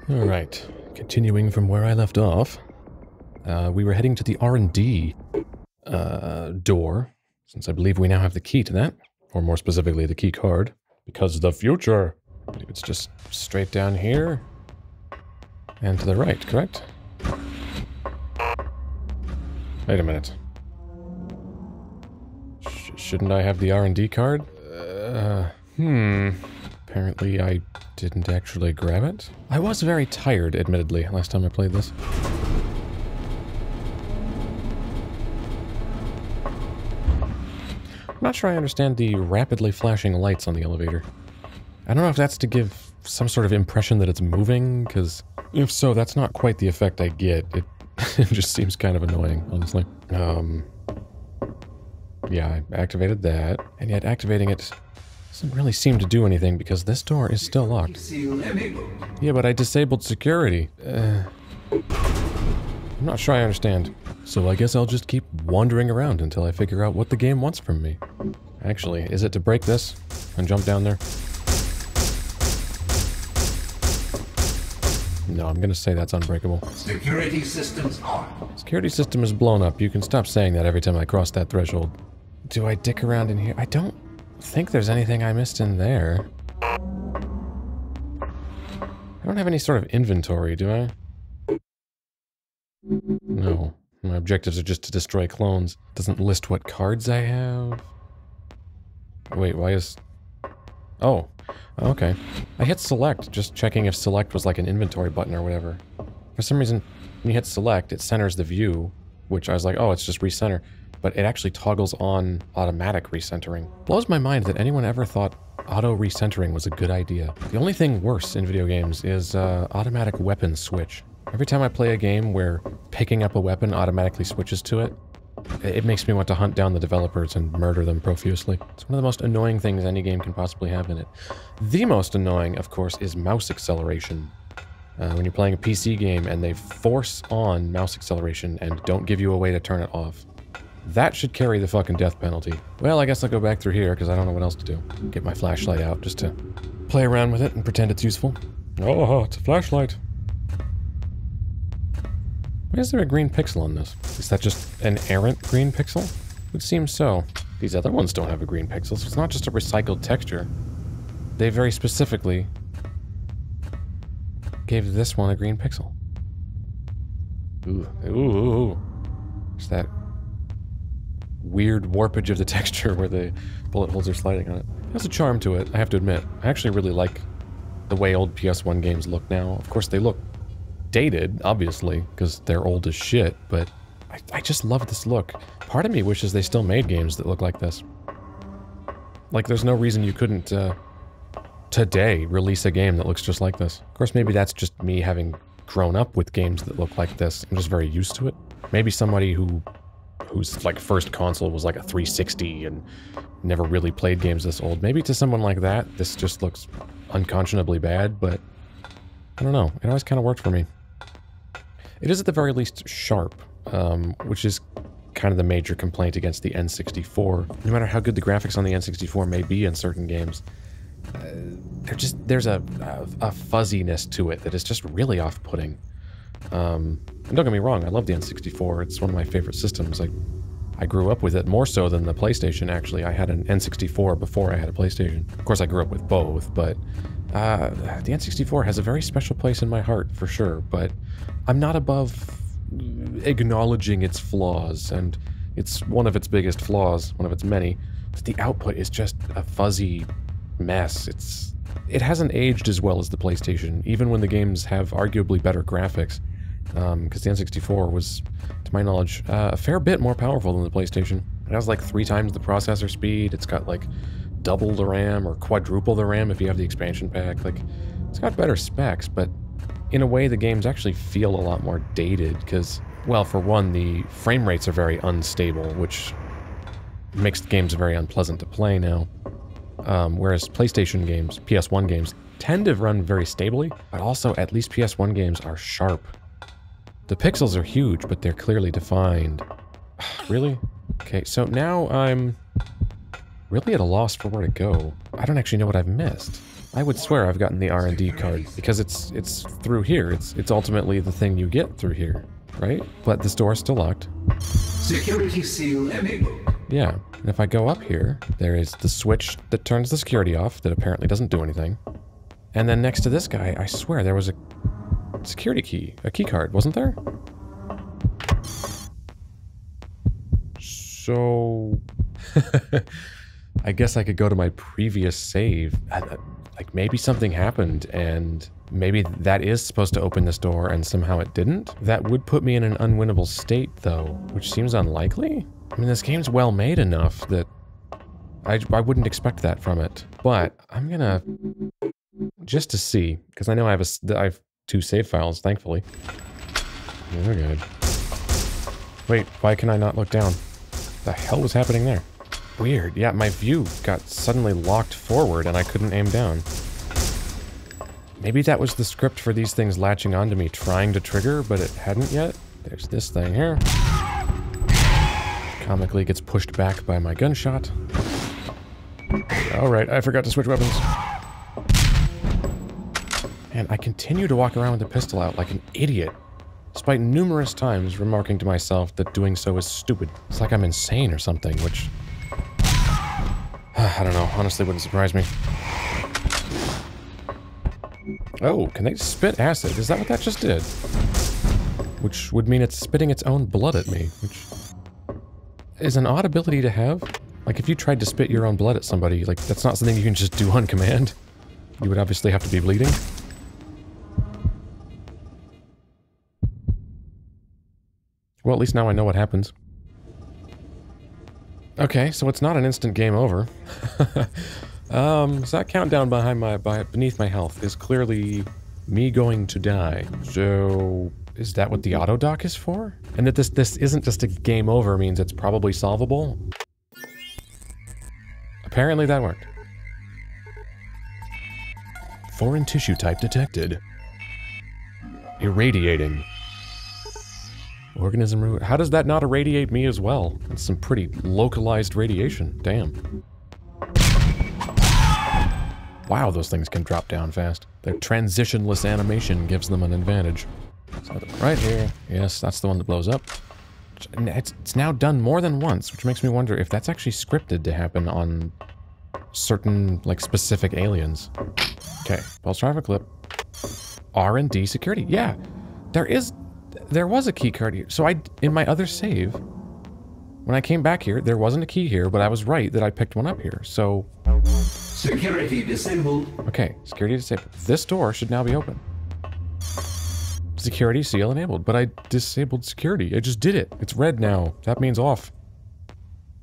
Alright, continuing from where I left off, we were heading to the R&D door, since I believe we now have the key to that, or more specifically the key card, because the future. I believe it's just straight down here, and to the right, correct? Wait a minute. Shouldn't I have the R&D card? Apparently I didn't actually grab it. I was very tired, admittedly, last time I played this. I'm not sure I understand the rapidly flashing lights on the elevator. I don't know if that's to give some sort of impression that it's moving, because if so, that's not quite the effect I get. It just seems kind of annoying, honestly. Yeah, I activated that, and yet activating it doesn't really seem to do anything because this door is still locked. Yeah, but I disabled security. I'm not sure I understand. So I guess I'll just keep wandering around until I figure out what the game wants from me. Actually, is it to break this and jump down there? No, I'm gonna say that's unbreakable. Security systems on. Security system is blown up. You can stop saying that every time I cross that threshold. Do I dick around in here? I don't think there's anything I missed in there. I don't have any sort of inventory, do I? No. My objectives are just to destroy clones. It doesn't list what cards I have. Wait, why is... Oh. Okay. I hit select, just checking if select was like an inventory button or whatever. For some reason, when you hit select, it centers the view, which I was like, oh, it's just recenter. But it actually toggles on automatic recentering. Blows my mind that anyone ever thought auto recentering was a good idea. The only thing worse in video games is automatic weapon switch. Every time I play a game where picking up a weapon automatically switches to it, it makes me want to hunt down the developers and murder them profusely. It's one of the most annoying things any game can possibly have in it. The most annoying, of course, is mouse acceleration. When you're playing a PC game and they force on mouse acceleration and don't give you a way to turn it off. That should carry the fucking death penalty. Well, I guess I'll go back through here because I don't know what else to do. Get my flashlight out just to play around with it and pretend it's useful. Oh, it's a flashlight. Why is there a green pixel on this? Is that just an errant green pixel? It would seem so. These other ones don't have a green pixel, so it's not just a recycled texture. They very specifically gave this one a green pixel. Ooh, ooh. There's that weird warpage of the texture where the bullet holes are sliding on it. There's a charm to it, I have to admit. I actually really like the way old PS1 games look now. Of course, they look dated, obviously, because they're old as shit, but I just love this look. Part of me wishes they still made games that look like this. Like, there's no reason you couldn't, today, release a game that looks just like this. Of course, maybe that's just me having grown up with games that look like this. I'm just very used to it. Maybe somebody whose, like, first console was like a 360 and never really played games this old. Maybe to someone like that, this just looks unconscionably bad, but I don't know. It always kind of worked for me. It is at the very least sharp, which is kind of the major complaint against the N64. No matter how good the graphics on the N64 may be in certain games, there's a fuzziness to it that is just really off-putting. And don't get me wrong, I love the N64. It's one of my favorite systems. I grew up with it more so than the PlayStation, actually. I had an N64 before I had a PlayStation. Of course, I grew up with both, but the N64 has a very special place in my heart, for sure, but I'm not above acknowledging its flaws, and it's one of its biggest flaws, one of its many, but the output is just a fuzzy mess. It hasn't aged as well as the PlayStation, even when the games have arguably better graphics, because the N64 was, to my knowledge, a fair bit more powerful than the PlayStation. It has like 3 times the processor speed, it's got like double the RAM or quadruple the RAM if you have the expansion pack. Like, it's got better specs, but in a way the games actually feel a lot more dated because, well, for one, the frame rates are very unstable, which makes the games very unpleasant to play now. Whereas PlayStation games, PS1 games, tend to run very stably, but also at least PS1 games are sharp. The pixels are huge, but they're clearly defined. Really? Okay, so now I'm really at a loss for where to go. I don't actually know what I've missed. I would swear I've gotten the R&D card, because it's through here. It's ultimately the thing you get through here, right? But this door is still locked. Security seal enabled. Yeah, and if I go up here, there is the switch that turns the security off that apparently doesn't do anything. And then next to this guy, I swear there was a security key, a key card, wasn't there? So... I guess I could go to my previous save. Like, maybe something happened, and maybe that is supposed to open this door, and somehow it didn't? That would put me in an unwinnable state, though, which seems unlikely. I mean, this game's well made enough that I wouldn't expect that from it. But I'm gonna... just to see, because I know I have 2 save files, thankfully. Oh, good. Wait, why can I not look down? The hell was happening there? Weird. Yeah, my view got suddenly locked forward and I couldn't aim down. Maybe that was the script for these things latching onto me, trying to trigger, but it hadn't yet. There's this thing here. Comically gets pushed back by my gunshot. Alright, I forgot to switch weapons. And I continue to walk around with the pistol out like an idiot, despite numerous times remarking to myself that doing so is stupid. It's like I'm insane or something, which... I don't know, honestly wouldn't surprise me. Oh, can they spit acid? Is that what that just did? Which would mean it's spitting its own blood at me, which is an odd ability to have. Like, if you tried to spit your own blood at somebody, like, that's not something you can just do on command. You would obviously have to be bleeding. Well, at least now I know what happens. Okay, so it's not an instant game over. So that countdown beneath my health is clearly me going to die. So is that what the AUTODOC is for? And that this isn't just a game over means it's probably solvable? Apparently that worked. Foreign tissue type detected. Irradiating. Organism root. How does that not irradiate me as well? That's some pretty localized radiation. Damn. Wow, those things can drop down fast. Their transitionless animation gives them an advantage. So right here. Yes, that's the one that blows up. It's now done more than once, which makes me wonder if that's actually scripted to happen on certain, like, specific aliens. Okay, pulse driver clip. R&D security. Yeah, there was a key card here. So in my other save, when I came back here, there wasn't a key here, but I was right that I picked one up here. So... security disabled. Okay, security disabled. This door should now be open. Security seal enabled, but I disabled security. I just did it. It's red now. That means off.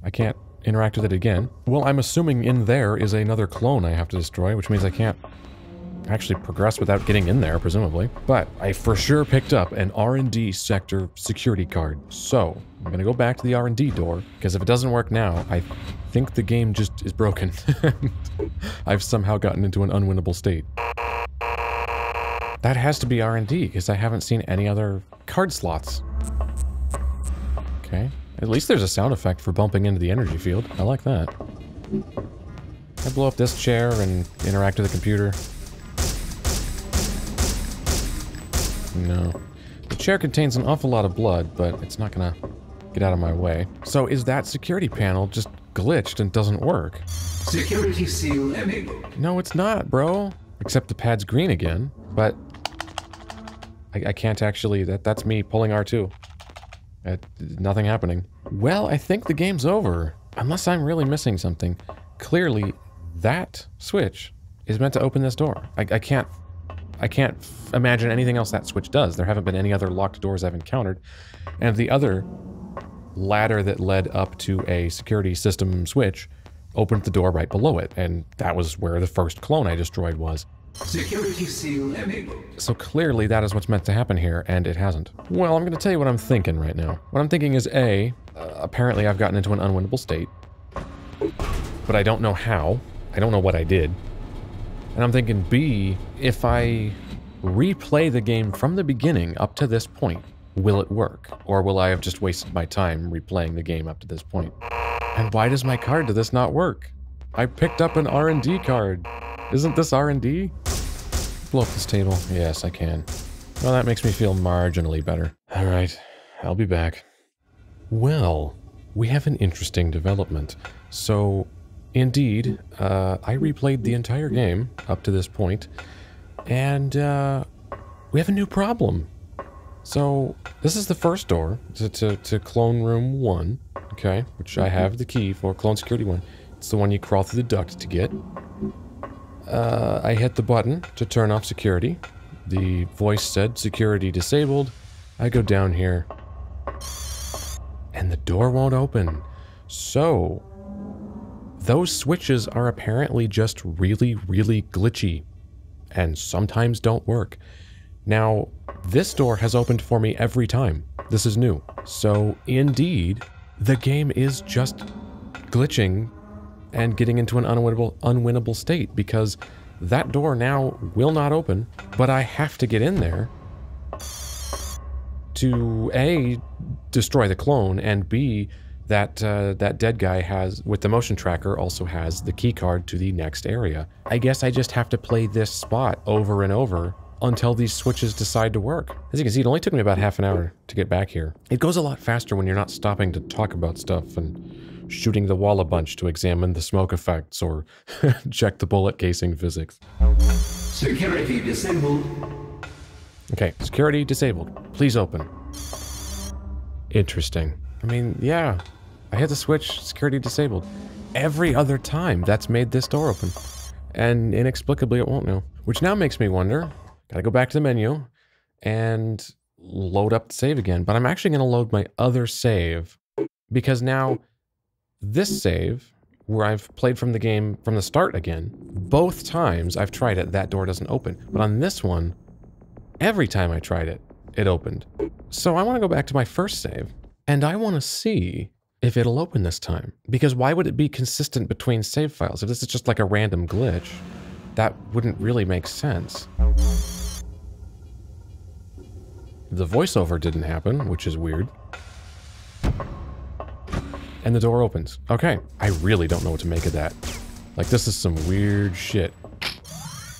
I can't interact with it again. Well, I'm assuming in there is another clone I have to destroy, which means I can't actually progress without getting in there, presumably. But I for sure picked up an R&D sector security card. So I'm gonna go back to the R&D door, because if it doesn't work now, I think the game just is broken. I've somehow gotten into an unwinnable state. That has to be R&D, because I haven't seen any other card slots. Okay. At least there's a sound effect for bumping into the energy field. I like that. I blow up this chair and interact with the computer. No. The chair contains an awful lot of blood, but it's not gonna get out of my way. So is that security panel just glitched and doesn't work? Security seal enabled. No, it's not, bro. Except the pad's green again, but I can't actually, that's me pulling R2. Nothing happening. Well, I think the game's over. Unless I'm really missing something. Clearly, that switch is meant to open this door. I can't imagine anything else that switch does. There haven't been any other locked doors I've encountered. And the other ladder that led up to a security system switch opened the door right below it. And that was where the first clone I destroyed was. Security seal enabled. So clearly that is what's meant to happen here, and it hasn't. Well, I'm going to tell you what I'm thinking right now. What I'm thinking is A, apparently I've gotten into an unwinnable state, but I don't know how. I don't know what I did. And I'm thinking B, if I replay the game from the beginning up to this point, will it work? Or will I have just wasted my time replaying the game up to this point? And why does my card to this not work? I picked up an R&D card. Isn't this R&D? Blow up this table. Yes, I can. Well, that makes me feel marginally better. Alright, I'll be back. Well, we have an interesting development. So, indeed, I replayed the entire game up to this point, and we have a new problem. So, this is the first door to clone room 1, okay, which I have the key for, clone security 1. It's the one you crawl through the duct to get. I hit the button to turn off security. The voice said security disabled. I go down here, and the door won't open. So, those switches are apparently just really, really glitchy, and sometimes don't work. Now, this door has opened for me every time. This is new. So, indeed, the game is just glitching and getting into an unwinnable state, because that door now will not open, but I have to get in there to A, destroy the clone, and B, that dead guy has, with the motion tracker, also has the keycard to the next area. I guess I just have to play this spot over and over until these switches decide to work. As you can see, it only took me about half an hour to get back here. It goes a lot faster when you're not stopping to talk about stuff and shooting the wall a bunch to examine the smoke effects or check the bullet casing physics. Security disabled. Okay, security disabled. Please open. Interesting. I mean, yeah, I hit the switch, security disabled. Every other time that's made this door open. And inexplicably it won't now. Which now makes me wonder, gotta go back to the menu and load up the save again. But I'm actually gonna load my other save, because now this save, where I've played from the game from the start again, both times I've tried it, that door doesn't open. But on this one, every time I tried it, it opened. So I want to go back to my first save, and I want to see if it'll open this time. Because why would it be consistent between save files? If this is just like a random glitch, that wouldn't really make sense. The voiceover didn't happen, which is weird. And the door opens. Okay, I really don't know what to make of that. Like, this is some weird shit.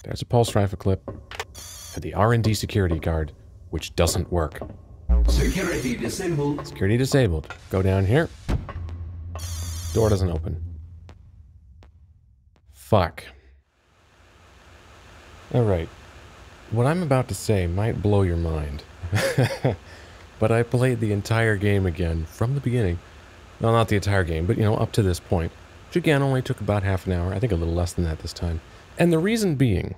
There's a pulse rifle clip. And the R&D security guard, which doesn't work. Security disabled. Security disabled. Go down here. Door doesn't open. Fuck. Alright. What I'm about to say might blow your mind. But I played the entire game again from the beginning. Well, not the entire game, but, you know, up to this point. Which again only took about half an hour. I think a little less than that this time. And the reason being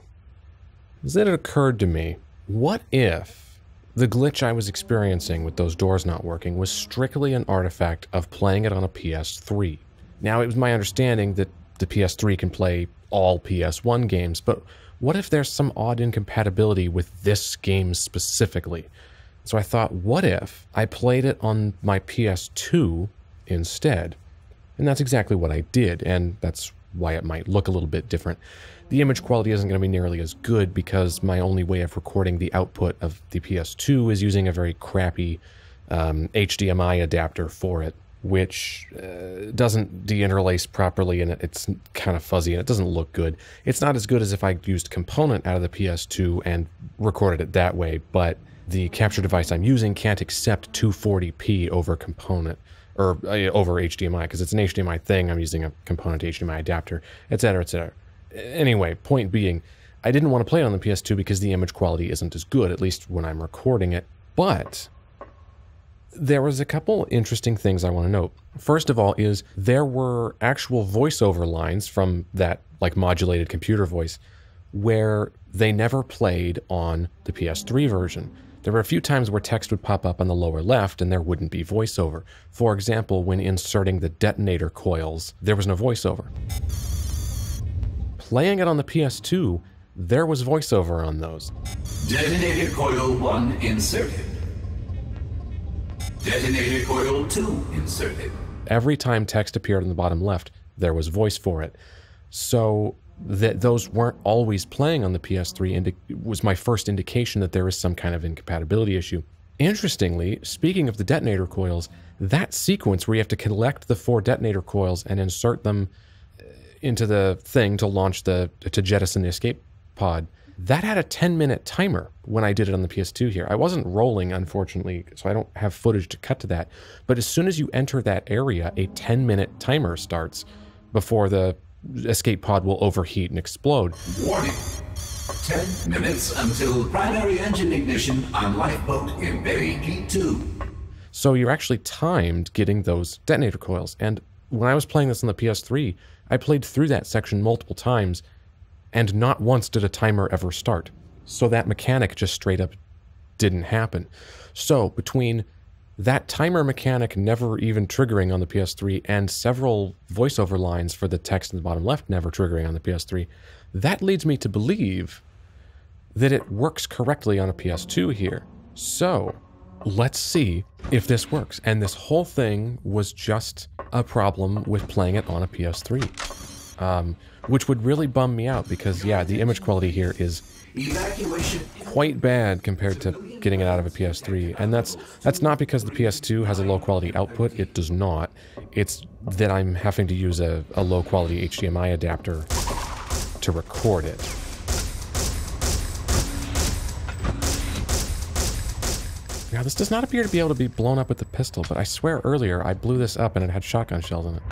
is that it occurred to me, what if the glitch I was experiencing with those doors not working was strictly an artifact of playing it on a PS3? Now, it was my understanding that the PS3 can play all PS1 games, but what if there's some odd incompatibility with this game specifically? So I thought, what if I played it on my PS2 instead? And that's exactly what I did, and that's why it might look a little bit different. The image quality isn't going to be nearly as good because my only way of recording the output of the PS2 is using a very crappy HDMI adapter for it, which doesn't deinterlace properly, and it's kind of fuzzy, and it doesn't look good. It's not as good as if I used Component out of the PS2 and recorded it that way, but the capture device I'm using can't accept 240p over Component, or over HDMI, because it's an HDMI thing. I'm using a Component HDMI adapter, etc., etc. Anyway, point being, I didn't want to play it on the PS2 because the image quality isn't as good, at least when I'm recording it. But there was a couple interesting things I want to note. First of all is there were actual voiceover lines from that like modulated computer voice where they never played on the PS3 version. There were a few times where text would pop up on the lower left and there wouldn't be voiceover. For example, when inserting the detonator coils, there was no voiceover. Playing it on the PS2, there was voiceover on those. Detonator coil 1 inserted. Detonator coil 2 inserted. Every time text appeared on the bottom left, there was voice for it. So that those weren't always playing on the PS3, and it was my first indication that there is some kind of incompatibility issue. Interestingly, speaking of the detonator coils, that sequence where you have to collect the 4 detonator coils and insert them into the thing to launch to jettison the escape pod, that had a 10-minute timer when I did it on the PS2 here. I wasn't rolling, unfortunately, so I don't have footage to cut to that. But as soon as you enter that area, a 10-minute timer starts before the escape pod will overheat and explode. Warning. 10 minutes until primary engine ignition on lifeboat in Bay G2. So you're actually timed getting those detonator coils. And when I was playing this on the PS3, I played through that section multiple times, and not once did a timer ever start. So that mechanic just straight up didn't happen. So between that timer mechanic never even triggering on the PS3 and several voiceover lines for the text in the bottom left never triggering on the PS3, that leads me to believe that it works correctly on a PS2 here. So let's see if this works. And this whole thing was just a problem with playing it on a PS3. Which would really bum me out because, yeah, the image quality here is quite bad compared to getting it out of a PS3. And that's not because the PS2 has a low quality output. It does not. It's that I'm having to use a low quality HDMI adapter to record it. Now, this does not appear to be able to be blown up with the pistol, but I swear earlier I blew this up and it had shotgun shells in it.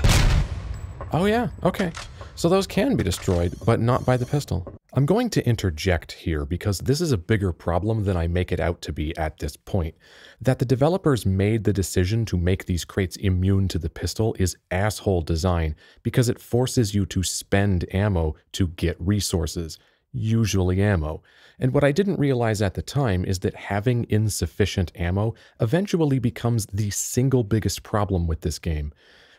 Oh yeah, okay. So those can be destroyed, but not by the pistol. I'm going to interject here because this is a bigger problem than I make it out to be at this point. That the developers made the decision to make these crates immune to the pistol is asshole design because it forces you to spend ammo to get resources, usually ammo. And what I didn't realize at the time is that having insufficient ammo eventually becomes the single biggest problem with this game.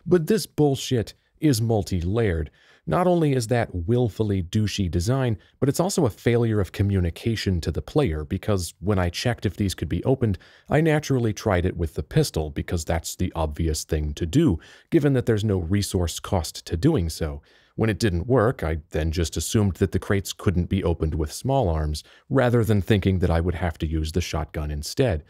But this bullshit is multi-layered. Not only is that willfully douchey design, but it's also a failure of communication to the player because when I checked if these could be opened, I naturally tried it with the pistol because that's the obvious thing to do, given that there's no resource cost to doing so. When it didn't work, I then just assumed that the crates couldn't be opened with small arms, rather than thinking that I would have to use the shotgun instead.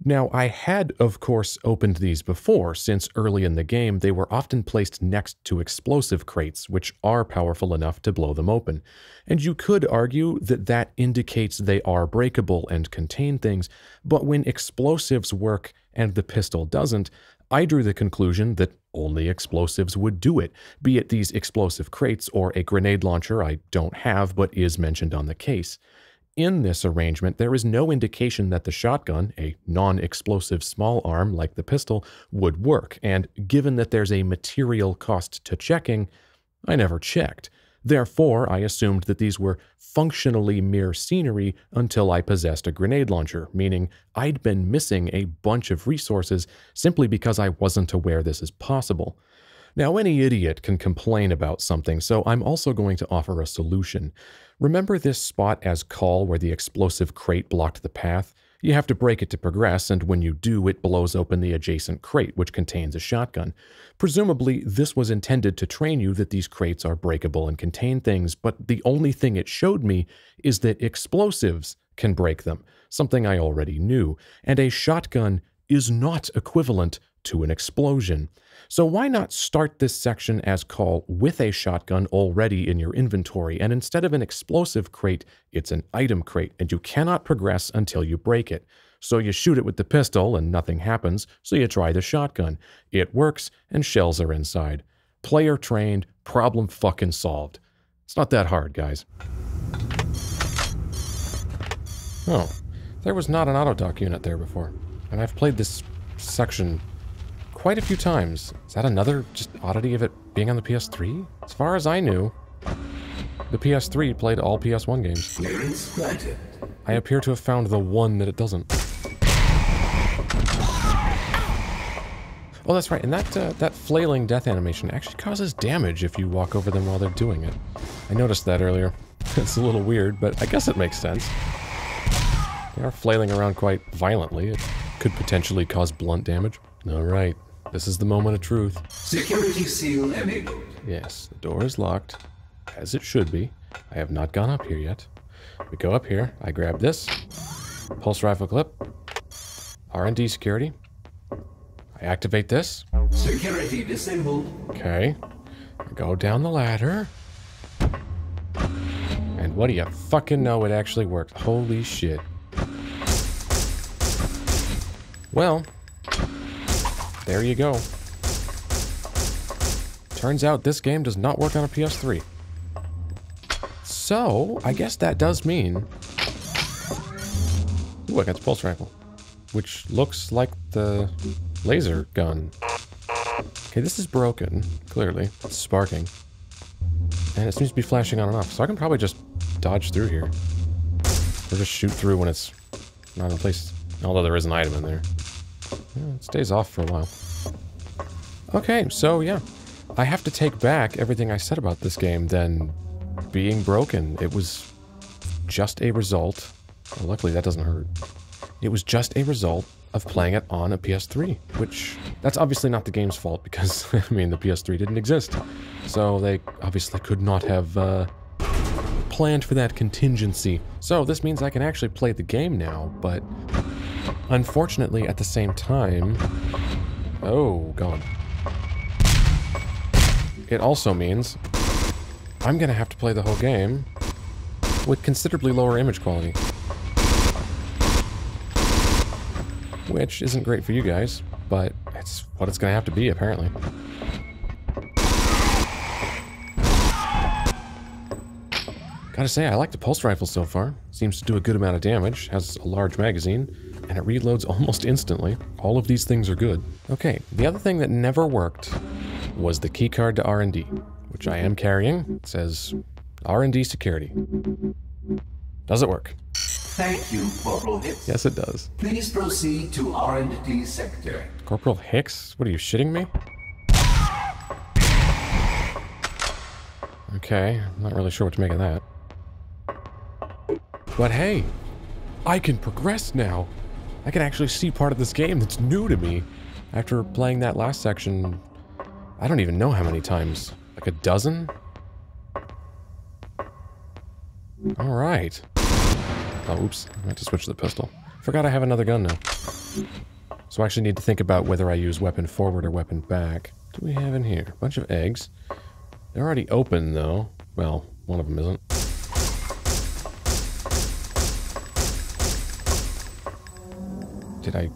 Now, I had, of course, opened these before, since early in the game they were often placed next to explosive crates, which are powerful enough to blow them open. And you could argue that that indicates they are breakable and contain things, but when explosives work and the pistol doesn't, I drew the conclusion that only explosives would do it, be it these explosive crates or a grenade launcher I don't have but is mentioned on the case. In this arrangement, there is no indication that the shotgun, a non-explosive small arm like the pistol, would work, and given that there's a material cost to checking, I never checked. Therefore, I assumed that these were functionally mere scenery until I possessed a grenade launcher, meaning I'd been missing a bunch of resources simply because I wasn't aware this is possible. Now, any idiot can complain about something, so I'm also going to offer a solution. Remember this spot as call where the explosive crate blocked the path? You have to break it to progress, and when you do, it blows open the adjacent crate, which contains a shotgun. Presumably, this was intended to train you that these crates are breakable and contain things, but the only thing it showed me is that explosives can break them, something I already knew, and a shotgun is not equivalent to an explosion. So why not start this section as call with a shotgun already in your inventory, and instead of an explosive crate, it's an item crate, and you cannot progress until you break it. So you shoot it with the pistol and nothing happens, so you try the shotgun. It works, and shells are inside. Player trained, problem fucking solved. It's not that hard, guys. Oh, there was not an AUTODOC unit there before, and I've played this section quite a few times. Is that another just oddity of it being on the PS3? As far as I knew, the PS3 played all PS1 games. Clearance granted. I appear to have found the one that it doesn't. Oh, that's right, and that flailing death animation actually causes damage if you walk over them while they're doing it. I noticed that earlier. It's a little weird, but I guess it makes sense. They are flailing around quite violently. It could potentially cause blunt damage. Alright. This is the moment of truth. Security seal enabled. Yes, the door is locked, as it should be. I have not gone up here yet. We go up here, I grab this, pulse rifle clip, R&D security. I activate this. Security disabled. Okay. I go down the ladder. And what do you fucking know, it actually worked. Holy shit. Well, there you go. Turns out this game does not work on a PS3. So, I guess that does mean... Ooh, I got the pulse rifle. Which looks like the laser gun. Okay, this is broken, clearly. It's sparking. And it seems to be flashing on and off, so I can probably just dodge through here. Or just shoot through when it's not in place. Although there is an item in there. Yeah, it stays off for a while. Okay, so yeah. I have to take back everything I said about this game, then being broken. It was just a result. Well, luckily that doesn't hurt. It was just a result of playing it on a PS3, which, that's obviously not the game's fault because, I mean, the PS3 didn't exist. So they obviously could not have planned for that contingency. So this means I can actually play the game now, but unfortunately at the same time... Oh, God. It also means I'm gonna have to play the whole game with considerably lower image quality. Which isn't great for you guys, but it's what it's gonna have to be, apparently. Gotta say, I like the pulse rifle so far. Seems to do a good amount of damage, has a large magazine, and it reloads almost instantly. All of these things are good. Okay, the other thing that never worked was the keycard to R&D, which I am carrying. It says R&D security. Does it work? Thank you, Corporal Hicks. Yes, it does. Please proceed to R&D sector. Corporal Hicks? What are you, shitting me? Okay, I'm not really sure what to make of that. But hey, I can progress now. I can actually see part of this game that's new to me. After playing that last section, I don't even know how many times. Like a dozen? Alright. Oh, oops. I have to switch to the pistol. Forgot I have another gun now. So I actually need to think about whether I use weapon forward or weapon back. What do we have in here? A bunch of eggs. They're already open, though. Well, one of them isn't. Did I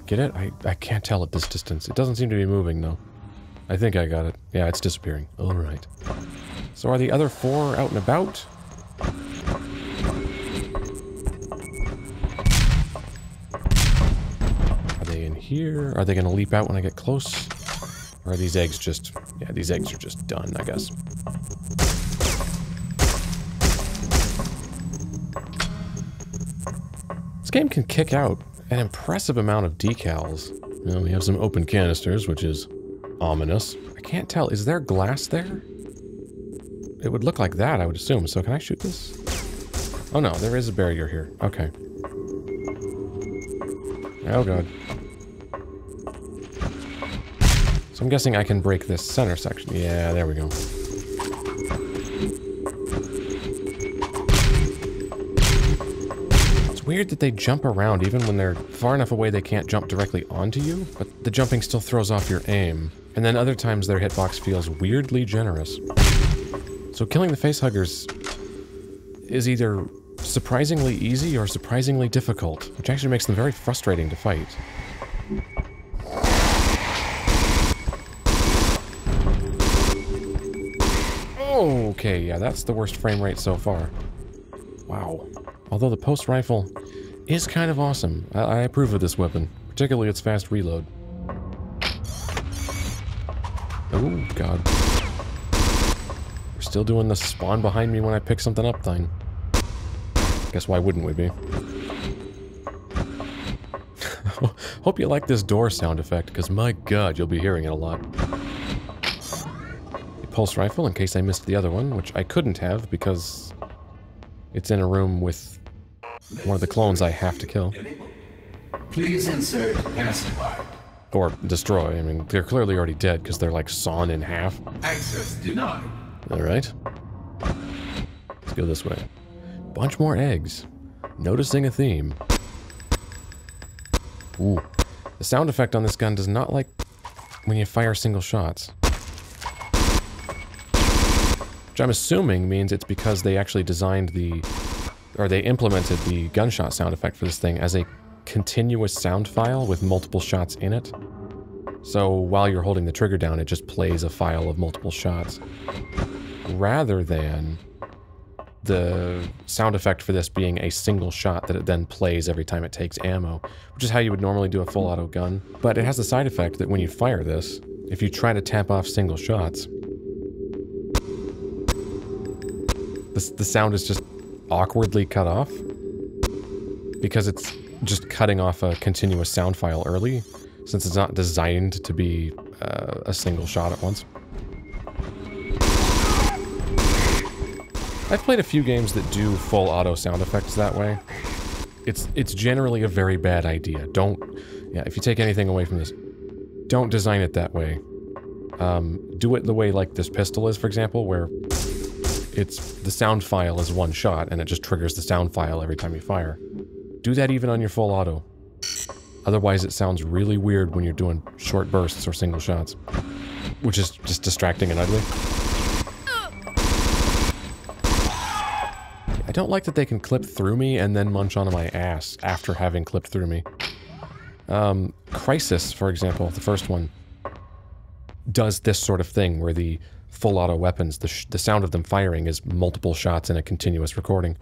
get it? I can't tell at this distance. It doesn't seem to be moving, though. I think I got it. Yeah, it's disappearing. Alright. So are the other 4 out and about? Are they in here? Are they going to leap out when I get close? Or are these eggs just... Yeah, these eggs are just done, I guess. This game can kick out an impressive amount of decals. You know, we have some open canisters, which is ominous. I can't tell. Is there glass there? It would look like that, I would assume. So can I shoot this? Oh no, there is a barrier here. Okay. Oh god. So I'm guessing I can break this center section. Yeah, there we go. It's weird that they jump around even when they're far enough away they can't jump directly onto you, but the jumping still throws off your aim. And then other times their hitbox feels weirdly generous. So killing the facehuggers is either surprisingly easy or surprisingly difficult, which actually makes them very frustrating to fight. Okay, yeah, that's the worst frame rate so far. Wow. Although the pulse rifle is kind of awesome. I approve of this weapon, particularly its fast reload. Oh, God. We're still doing the spawn behind me when I pick something up thing. Guess why wouldn't we be? Hope you like this door sound effect, because my god, you'll be hearing it a lot. A pulse rifle, in case I missed the other one, which I couldn't have, because it's in a room with one of the clones I have to kill. Please insert passive card. Or destroy. I mean, they're clearly already dead, because they're like sawn in half. Access denied. Alright. Let's go this way. Bunch more eggs. Noticing a theme. Ooh. The sound effect on this gun does not like when you fire single shots. Which I'm assuming means it's because they actually designed they implemented the gunshot sound effect for this thing as a continuous sound file with multiple shots in it. So while you're holding the trigger down, it just plays a file of multiple shots. Rather than the sound effect for this being a single shot that it then plays every time it takes ammo, which is how you would normally do a full auto gun. But it has the side effect that when you fire this, if you try to tap off single shots, the sound is just awkwardly cut off because it's just cutting off a continuous sound file early, since it's not designed to be a single shot at once. I've played a few games that do full auto sound effects that way. It's generally a very bad idea. If you take anything away from this, don't design it that way. Do it the way like this pistol is, for example, where the sound file is one shot and it just triggers the sound file every time you fire. Do that even on your full auto. Otherwise it sounds really weird when you're doing short bursts or single shots, which is just distracting and ugly. I don't like that they can clip through me and then munch onto my ass after having clipped through me. Crisis, for example, the first one, does this sort of thing where the full auto weapons, the sound of them firing is multiple shots in a continuous recording.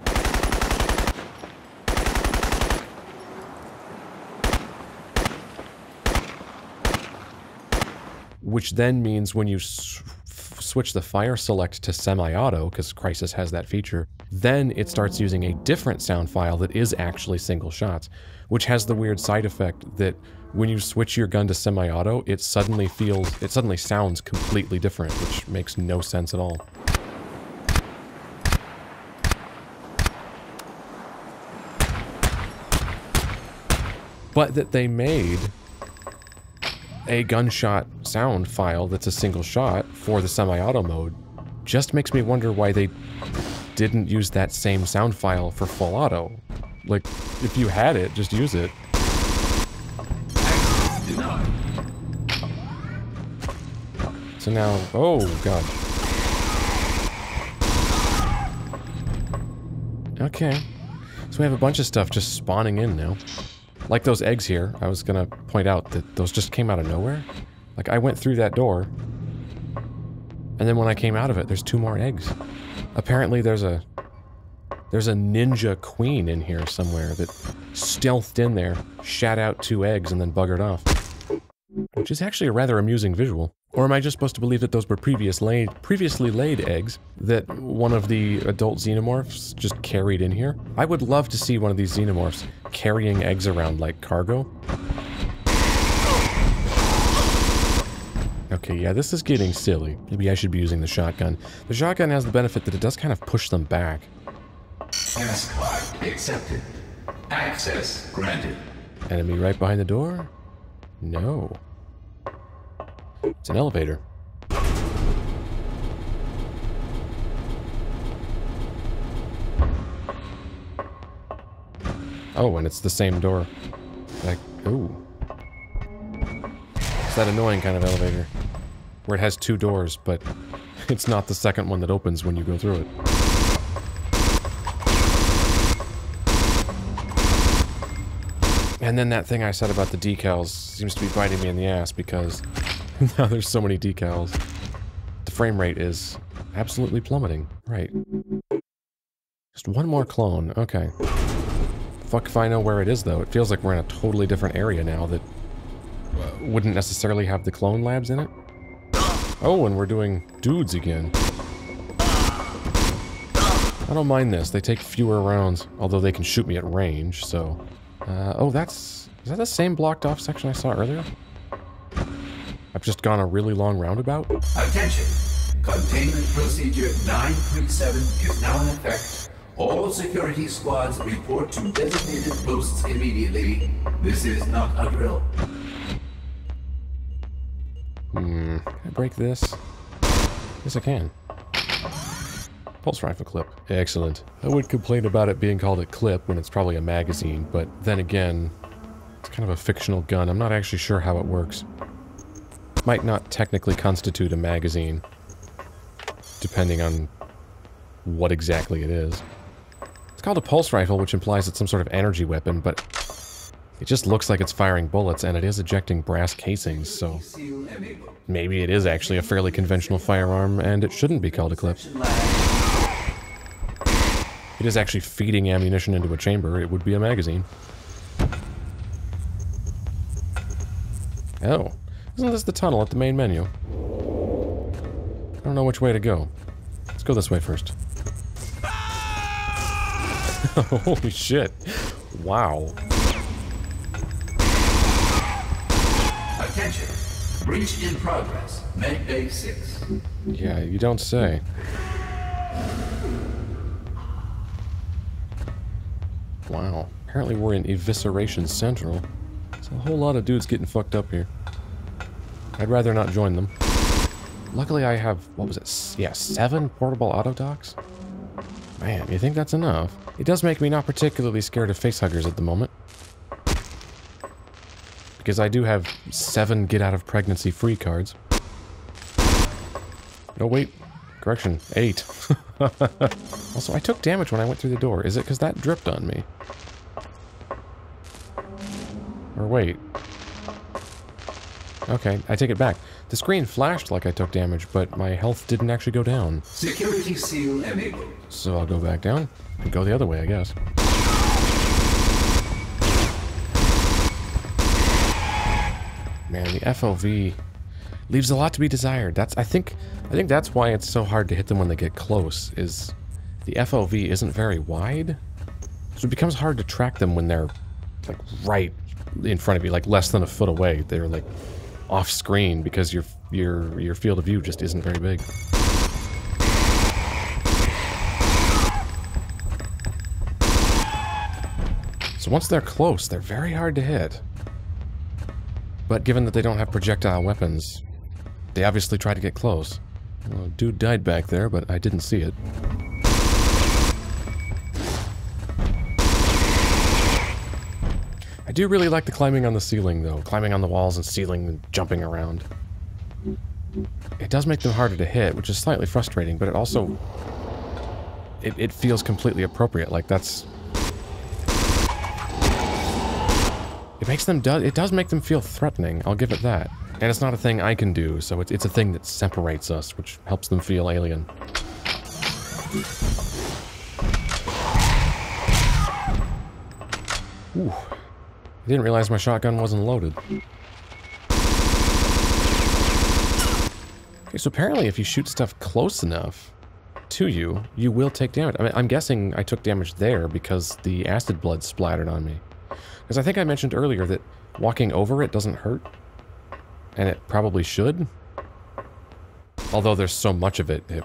Which then means when you switch the fire select to semi-auto, because Crisis has that feature, then it starts using a different sound file that is actually single shots, which has the weird side effect that when you switch your gun to semi-auto, it suddenly sounds completely different, which makes no sense at all. But that they made a gunshot sound file that's a single shot for the semi-auto mode just makes me wonder why they didn't use that same sound file for full auto. Like, if you had it, just use it. So now, oh god. Okay. So we have a bunch of stuff just spawning in now. Like those eggs here, I was gonna point out that those just came out of nowhere. Like, I went through that door, and then when I came out of it, there's 2 more eggs. Apparently there's a ninja queen in here somewhere that stealthed in there, shat out 2 eggs, and then buggered off. Which is actually a rather amusing visual. Or am I just supposed to believe that those were previously laid eggs that one of the adult xenomorphs just carried in here? I would love to see one of these xenomorphs carrying eggs around like cargo. Okay, yeah, this is getting silly. Maybe I should be using the shotgun. The shotgun has the benefit that it does kind of push them back. Gas card accepted. Access granted. Enemy right behind the door? No. It's an elevator. Oh, and it's the same door. Like, ooh. It's that annoying kind of elevator. Where it has 2 doors, but it's not the second one that opens when you go through it. And then that thing I said about the decals seems to be biting me in the ass because now there's so many decals. The frame rate is absolutely plummeting. Right. Just one more clone. Okay. Fuck if I know where it is, though. It feels like we're in a totally different area now that wouldn't necessarily have the clone labs in it. Oh, and we're doing dudes again. I don't mind this. They take fewer rounds, although they can shoot me at range, so... oh, is that the same blocked off section I saw earlier? I've just gone a really long roundabout? Attention! Containment Procedure 937 is now in effect. All security squads report to designated posts immediately. This is not a drill. Can I break this? Yes, I can. Pulse rifle clip. Excellent. I would complain about it being called a clip when it's probably a magazine, but then again, it's kind of a fictional gun. I'm not actually sure how it works. Might not technically constitute a magazine, depending on what exactly it is. It's called a pulse rifle, which implies it's some sort of energy weapon, but it just looks like it's firing bullets, and it is ejecting brass casings, so maybe it is actually a fairly conventional firearm, and it shouldn't be called a clip. It is actually feeding ammunition into a chamber. It would be a magazine. Oh, isn't this the tunnel at the main menu? I don't know which way to go. Let's go this way first. Holy shit. Wow. Attention. Breach in progress. Med Bay 6. Yeah, you don't say. Wow. Apparently we're in Evisceration Central. There's a whole lot of dudes getting fucked up here. I'd rather not join them. Luckily I have, what was it? Yeah, 7 portable AUTODOCS? Man, you think that's enough? It does make me not particularly scared of facehuggers at the moment. Because I do have 7 get-out-of-pregnancy-free cards. Oh, wait. Correction. 8. Also, I took damage when I went through the door. Is it because that dripped on me? Or wait. Okay, I take it back. The screen flashed like I took damage, but my health didn't actually go down. Security seal enabled. So I'll go back down and go the other way, I guess. Man, the FOV leaves a lot to be desired. I think that's why it's so hard to hit them when they get close, is the FOV isn't very wide. So it becomes hard to track them when they're like right in front of you, like less than a foot away. They're like off screen because your field of view just isn't very big. So once they're close, they're very hard to hit. But given that they don't have projectile weapons, they obviously try to get close. Well, a dude died back there, but I didn't see it. I do really like the climbing on the ceiling, though. Climbing on the walls and ceiling and jumping around. It does make them harder to hit, which is slightly frustrating, but it also... It feels completely appropriate, like that's... It does make them feel threatening, I'll give it that. And it's not a thing I can do, so it's a thing that separates us, which helps them feel alien. Ooh. I didn't realize my shotgun wasn't loaded. Okay, so apparently if you shoot stuff close enough to you, you will take damage. I mean, I'm guessing I took damage there because the acid blood splattered on me. Because I think I mentioned earlier that walking over it doesn't hurt. And it probably should. Although there's so much of it, it'd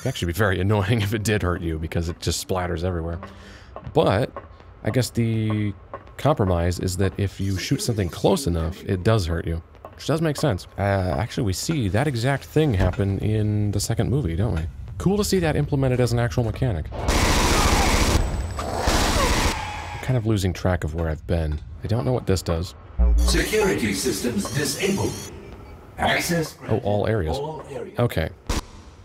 actually be very annoying if it did hurt you because it just splatters everywhere. But I guess the compromise is that if you shoot something close enough, it does hurt you. Which does make sense. Actually, we see that exact thing happen in the second movie, don't we? Cool to see that implemented as an actual mechanic. I'm kind of losing track of where I've been. I don't know what this does. Security systems disabled. Access. Oh, all areas. Okay.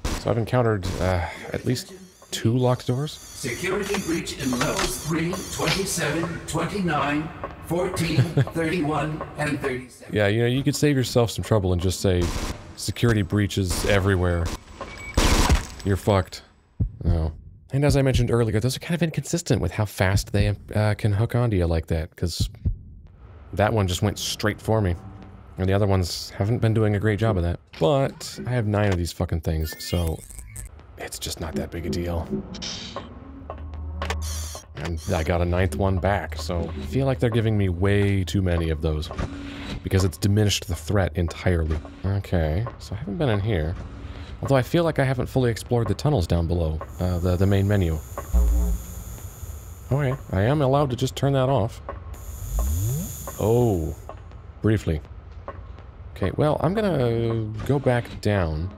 So I've encountered at least 2 locked doors. Security breach in levels 3, 27, 29, 14, 31, and 37. Yeah, you know, you could save yourself some trouble and just say, security breaches everywhere. You're fucked. No. And as I mentioned earlier, those are kind of inconsistent with how fast they can hook onto you like that, because that one just went straight for me. And the other ones haven't been doing a great job of that. But I have 9 of these fucking things, so it's just not that big a deal. And I got a 9th one back, so I feel like they're giving me way too many of those. Because it's diminished the threat entirely. Okay, so I haven't been in here. Although I feel like I haven't fully explored the tunnels down below, the main menu. Okay, I am allowed to just turn that off. Oh, briefly. Okay, well, I'm gonna go back down,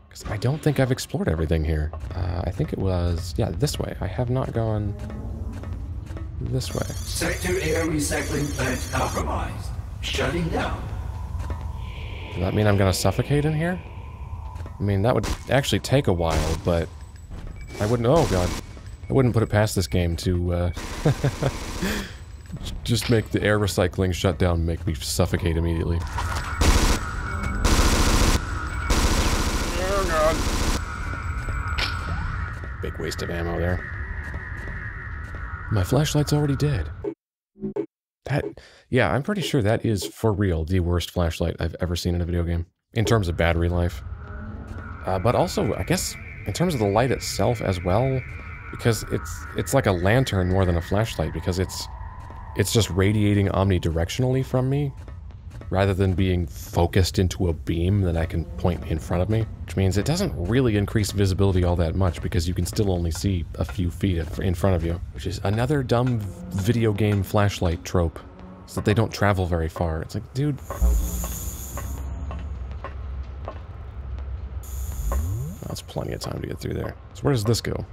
because I don't think I've explored everything here. I think it was, yeah, this way. I have not gone this way. Sector air recycling plant compromised. Shutting down. Does that mean I'm gonna suffocate in here? I mean, that would actually take a while, but I wouldn't... Oh, God. I wouldn't put it past this game to, just make the air recycling shut down and make me suffocate immediately. Oh, God. Big waste of ammo there. My flashlight's already dead. Yeah, I'm pretty sure that is, for real, the worst flashlight I've ever seen in a video game. In terms of battery life. But also, I guess, in terms of the light itself as well, because it's like a lantern more than a flashlight, because it's just radiating omnidirectionally from me, rather than being focused into a beam that I can point in front of me, which means it doesn't really increase visibility all that much, because you can still only see a few feet in front of you, which is another dumb video game flashlight trope, is that they don't travel very far. It's like, dude... That's plenty of time to get through there. So where does this go?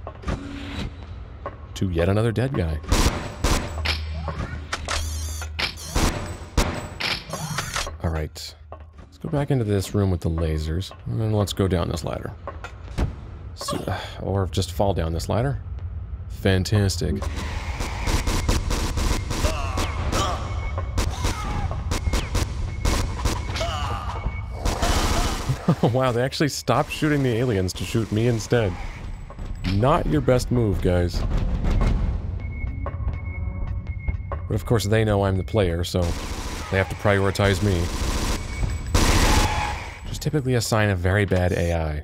To yet another dead guy. Alright. Let's go back into this room with the lasers. And then let's go down this ladder. So, or just fall down this ladder. Fantastic. Wow, they actually stopped shooting the aliens to shoot me instead. Not your best move, guys. But of course they know I'm the player, so they have to prioritize me. Which is typically a sign of very bad AI.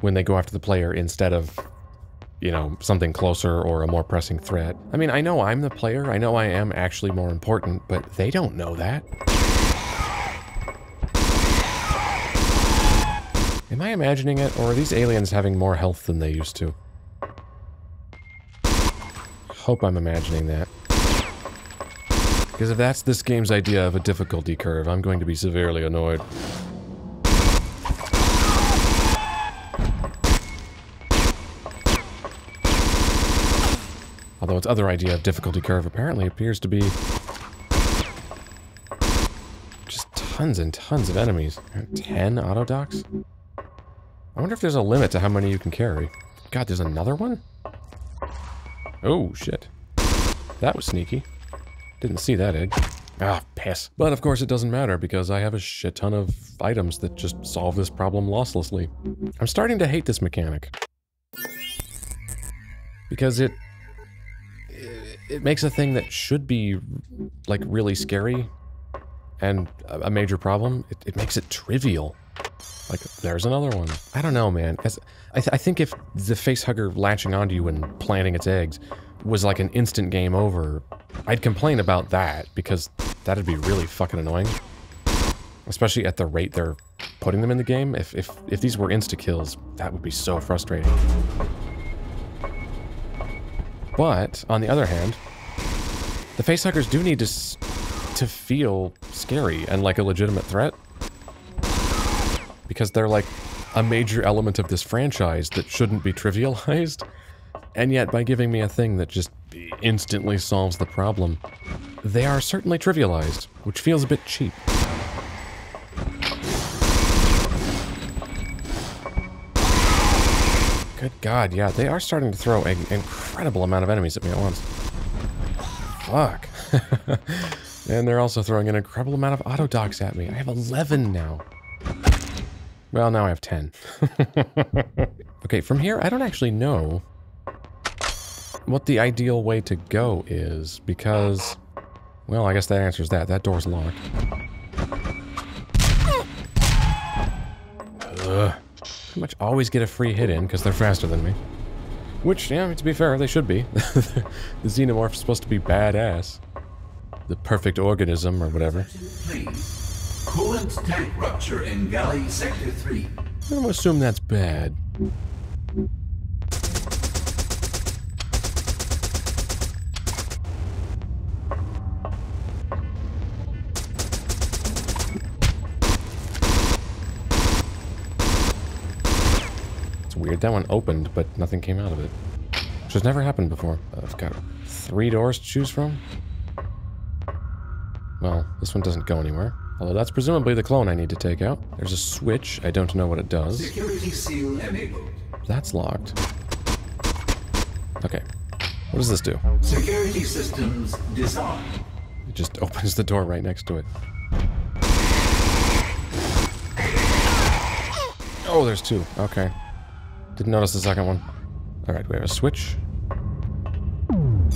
When they go after the player instead of, you know, something closer or a more pressing threat. I mean, I know I'm the player, I know I am actually more important, but they don't know that. Am I imagining it, or are these aliens having more health than they used to? Hope I'm imagining that. Because if that's this game's idea of a difficulty curve, I'm going to be severely annoyed. Although its other idea of difficulty curve apparently appears to be... just tons and tons of enemies. 10 AUTODOCS? I wonder if there's a limit to how many you can carry. God, there's another one? Oh, shit. That was sneaky. Didn't see that egg. Ah, piss. But of course it doesn't matter, because I have a shit ton of items that just solve this problem losslessly. I'm starting to hate this mechanic. Because it makes a thing that should be, like, really scary and a major problem, it makes it trivial. Like, there's another one. I don't know, man. I think if the facehugger latching onto you and planting its eggs was like an instant game over, I'd complain about that, because that'd be really fucking annoying. Especially at the rate they're putting them in the game. If these were insta-kills, that would be so frustrating. But, on the other hand, the facehuggers do need to feel scary and like a legitimate threat. Because they're like a major element of this franchise that shouldn't be trivialized. And yet, by giving me a thing that just instantly solves the problem, they are certainly trivialized, which feels a bit cheap. Good God, yeah, they are starting to throw an incredible amount of enemies at me at once. Fuck. And they're also throwing an incredible amount of AUTODOCS at me. I have 11 now. Well, now I have 10. Okay, from here, I don't actually know what the ideal way to go is, because... well, I guess that answers that. That door's locked. Pretty much always get a free hit in, because they're faster than me. Which, yeah, to be fair, they should be. The xenomorph's supposed to be badass. The perfect organism, or whatever. Coolant tank rupture in galley sector 3. I'm gonna assume that's bad. It's weird, that one opened, but nothing came out of it. Which has never happened before. I've got 3 doors to choose from. Well, this one doesn't go anywhere. Although that's presumably the clone I need to take out. There's a switch. I don't know what it does. Security seal enabled. That's locked. Okay. What does this do? Security systems disarmed. It just opens the door right next to it. Oh, there's two. Okay. Didn't notice the second one. Alright, we have a switch.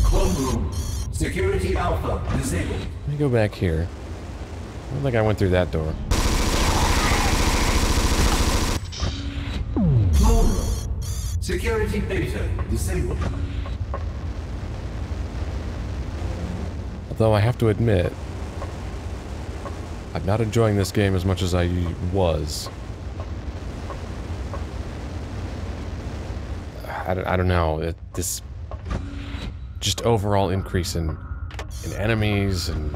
Clone room. Security alpha disabled. Let me go back here. I don't think I went through that door. Clone room. Security beta disabled. Although I have to admit, I'm not enjoying this game as much as I was. I don't know. This just overall increase in enemies and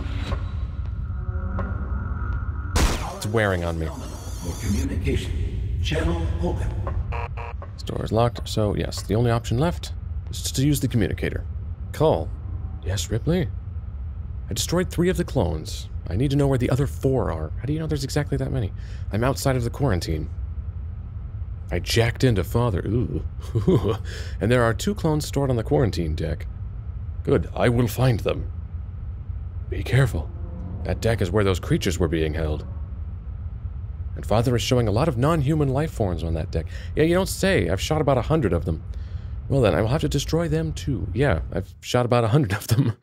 it's wearing on me. For communication channel open. This door is locked, so yes, the only option left is to use the communicator. Call. Yes, Ripley? I destroyed 3 of the clones. I need to know where the other 4 are. How do you know there's exactly that many? I'm outside of the quarantine. I jacked into Father. Ooh. And there are 2 clones stored on the quarantine deck. Good, I will find them. Be careful. That deck is where those creatures were being held. And Father is showing a lot of non-human life forms on that deck. Yeah, you don't say. I've shot about 100 of them. Well then, I will have to destroy them too. Yeah, I've shot about 100 of them.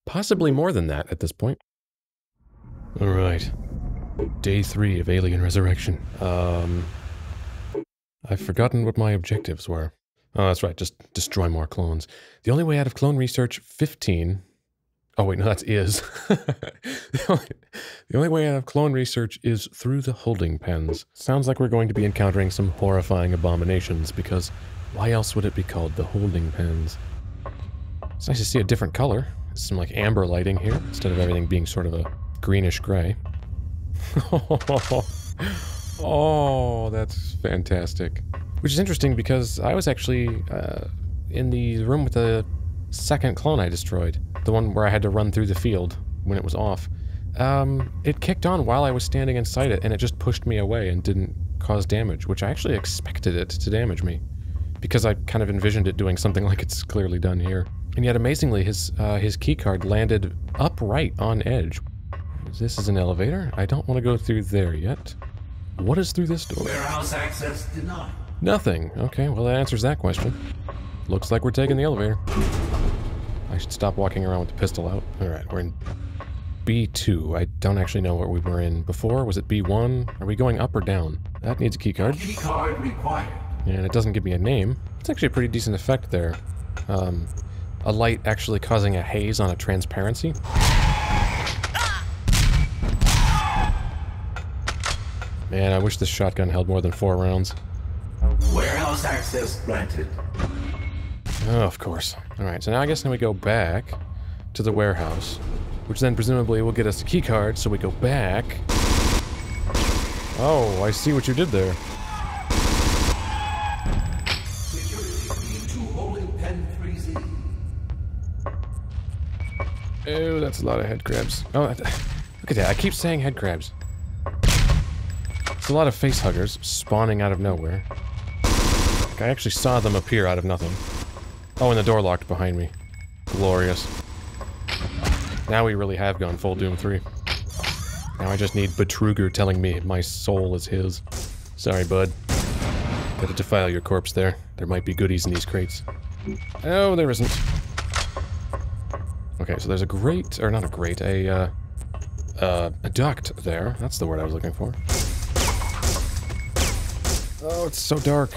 Possibly more than that at this point. Alright. Day 3 of Alien Resurrection. I've forgotten what my objectives were. Oh, that's right, just destroy more clones. The only way out of clone research 15... Oh wait, no, that's is. The only way out of clone research is through the holding pens. Sounds like we're going to be encountering some horrifying abominations, because why else would it be called the holding pens? It's nice to see a different color. Some like amber lighting here, instead of everything being sort of a greenish gray. Oh, that's fantastic. Which is interesting because I was actually in the room with the second clone I destroyed. The one where I had to run through the field when it was off. It kicked on while I was standing inside it, and it just pushed me away and didn't cause damage, which I actually expected it to damage me. Because I kind of envisioned it doing something like it's clearly done here. And yet, amazingly, his keycard landed upright on edge. This is an elevator. I don't want to go through there yet. What is through this door? Warehouse access denied. Nothing. Okay, well that answers that question. Looks like we're taking the elevator. I should stop walking around with the pistol out. Alright, we're in B2. I don't actually know what we were in before. Was it B1? Are we going up or down? That needs a keycard. Keycard required. And it doesn't give me a name. It's actually a pretty decent effect there. A light actually causing a haze on a transparency. Man, I wish this shotgun held more than 4 rounds. Warehouse access granted. Oh, of course. Alright, so now I guess we go back to the warehouse, which then presumably will get us a keycard, so we go back. Oh, I see what you did there. Oh, that's a lot of head crabs. Oh, look at that. I keep saying head crabs. It's a lot of facehuggers spawning out of nowhere. Like, I actually saw them appear out of nothing. Oh, and the door locked behind me. Glorious. Now we really have gone full Doom 3. Now I just need Betruger telling me my soul is his. Sorry, bud. Gotta defile your corpse there. There might be goodies in these crates. Oh, there isn't. Okay, so there's a grate, or not a grate, a duct there. That's the word I was looking for. Oh, it's so dark.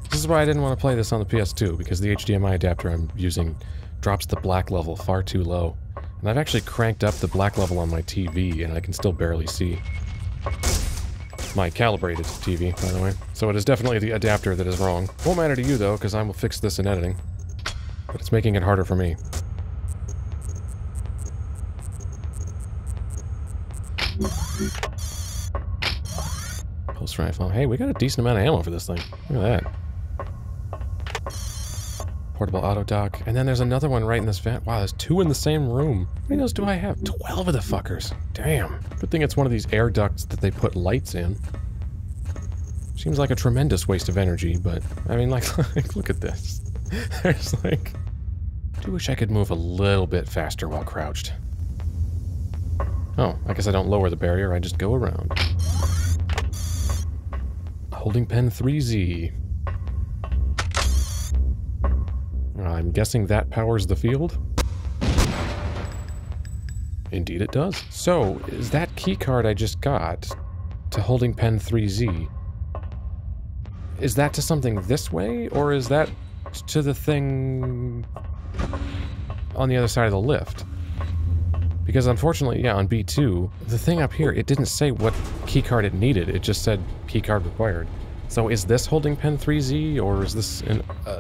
This is why I didn't want to play this on the PS2, because the HDMI adapter I'm using drops the black level far too low. And I've actually cranked up the black level on my TV, and I can still barely see. My calibrated TV, by the way. So it is definitely the adapter that is wrong. Won't matter to you, though, because I will fix this in editing. But it's making it harder for me. Pulse rifle. Hey, we got a decent amount of ammo for this thing. Look at that. Portable AUTODOC. And then there's another one right in this vent. Wow, there's 2 in the same room. How many of those do I have? 12 of the fuckers. Damn. Good thing it's one of these air ducts that they put lights in. Seems like a tremendous waste of energy, but I mean, like look at this. There's like... I do wish I could move a little bit faster while crouched. Oh, I guess I don't lower the barrier, I just go around. Holding pen 3Z. I'm guessing that powers the field? Indeed it does. So, is that keycard I just got to holding pen 3Z, is that to something this way, or is that to the thing on the other side of the lift? Because unfortunately, yeah, on B2, the thing up here, it didn't say what keycard it needed, it just said keycard required. So is this holding pen 3Z, or is this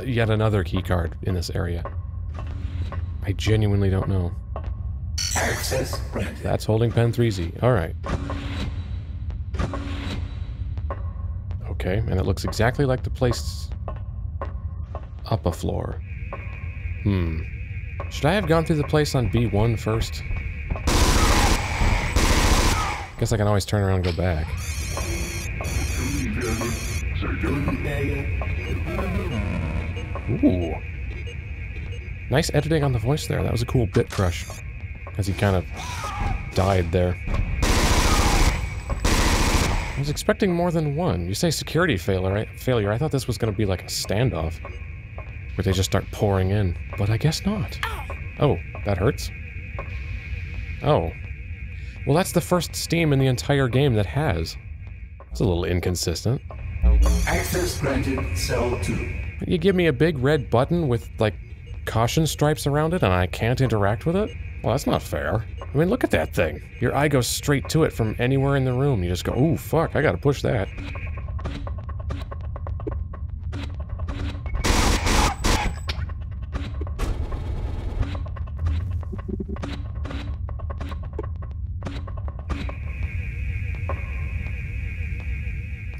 yet another keycard in this area? I genuinely don't know. Access granted. That's holding pen 3Z. Alright. Okay, and it looks exactly like the place up a floor. Should I have gone through the place on B1 first? Guess I can always turn around and go back. Ooh. Nice editing on the voice there. That was a cool bit crush. As he kind of died there. I was expecting more than one. You say security failure. I thought this was going to be like a standoff. Where they just start pouring in. But I guess not. Oh, that hurts? Oh. Well, that's the first Steam in the entire game that has. It's a little inconsistent. Access granted, cell 2. You give me a big red button with, like, caution stripes around it and I can't interact with it? Well, that's not fair. I mean, look at that thing. Your eye goes straight to it from anywhere in the room. You just go, ooh, fuck, I gotta push that.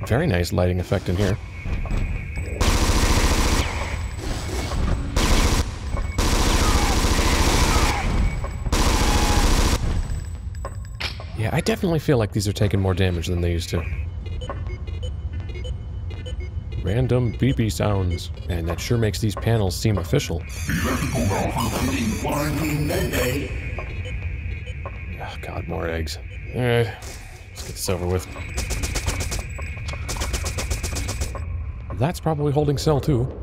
Very nice lighting effect in here. Yeah, I definitely feel like these are taking more damage than they used to. Random beepy sounds. And that sure makes these panels seem official. Oh god, more eggs. Alright, let's get this over with. That's probably holding cell 2.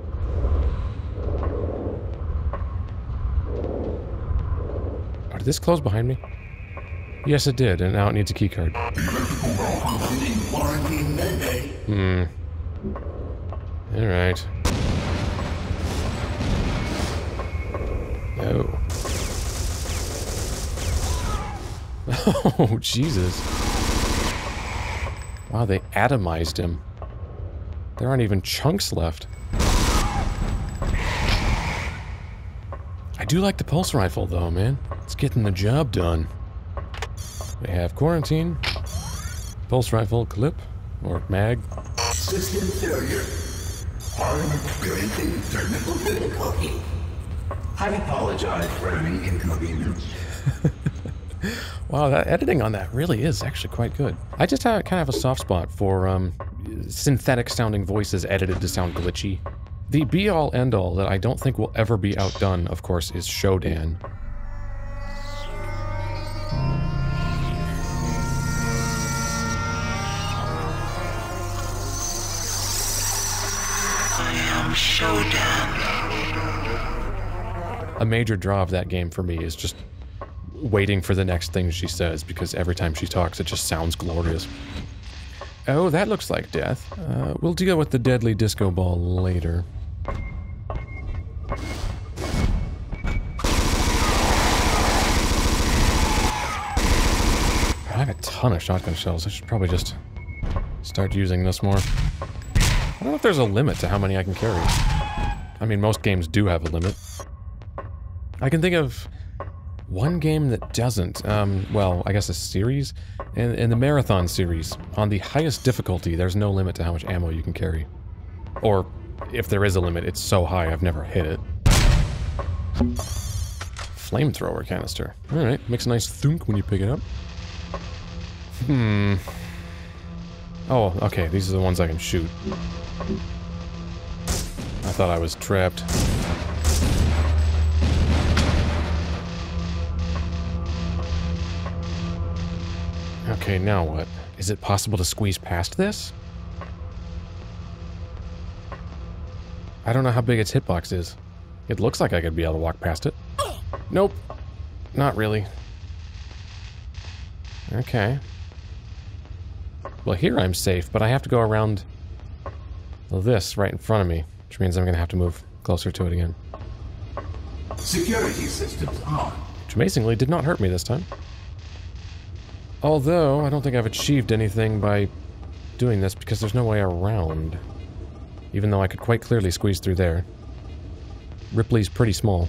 Oh, did this close behind me? Yes, it did, and now it needs a keycard. Alright. Oh. Oh, Jesus. Wow, they atomized him. There aren't even chunks left. I do like the pulse rifle, though, man. It's getting the job done. We have quarantine, pulse rifle, clip, or mag. System failure. I'm experiencing technical difficulty. I apologize for any inconvenience. Wow, that editing on that really is actually quite good. I just kind of have a soft spot for synthetic sounding voices edited to sound glitchy. The be-all end-all that I don't think will ever be outdone, of course, is Shodan. A major draw of that game for me is just waiting for the next thing she says, because every time she talks it just sounds glorious. Oh, that looks like death. We'll deal with the deadly disco ball later. I have a ton of shotgun shells. I should probably just start using this more. I don't know if there's a limit to how many I can carry. I mean, most games do have a limit. I can think of one game that doesn't. Well, I guess a series. In the Marathon series, on the highest difficulty, there's no limit to how much ammo you can carry. Or, if there is a limit, it's so high I've never hit it. Flamethrower canister. Alright, makes a nice thunk when you pick it up. Oh, okay, these are the ones I can shoot. I thought I was trapped. Okay, now what? Is it possible to squeeze past this? I don't know how big its hitbox is. It looks like I could be able to walk past it. Nope. Not really. Okay. Well, here I'm safe, but I have to go around this right in front of me, which means I'm going to have to move closer to it again. Security systems on. Which amazingly did not hurt me this time. Although, I don't think I've achieved anything by doing this because there's no way around. Even though I could quite clearly squeeze through there. Ripley's pretty small.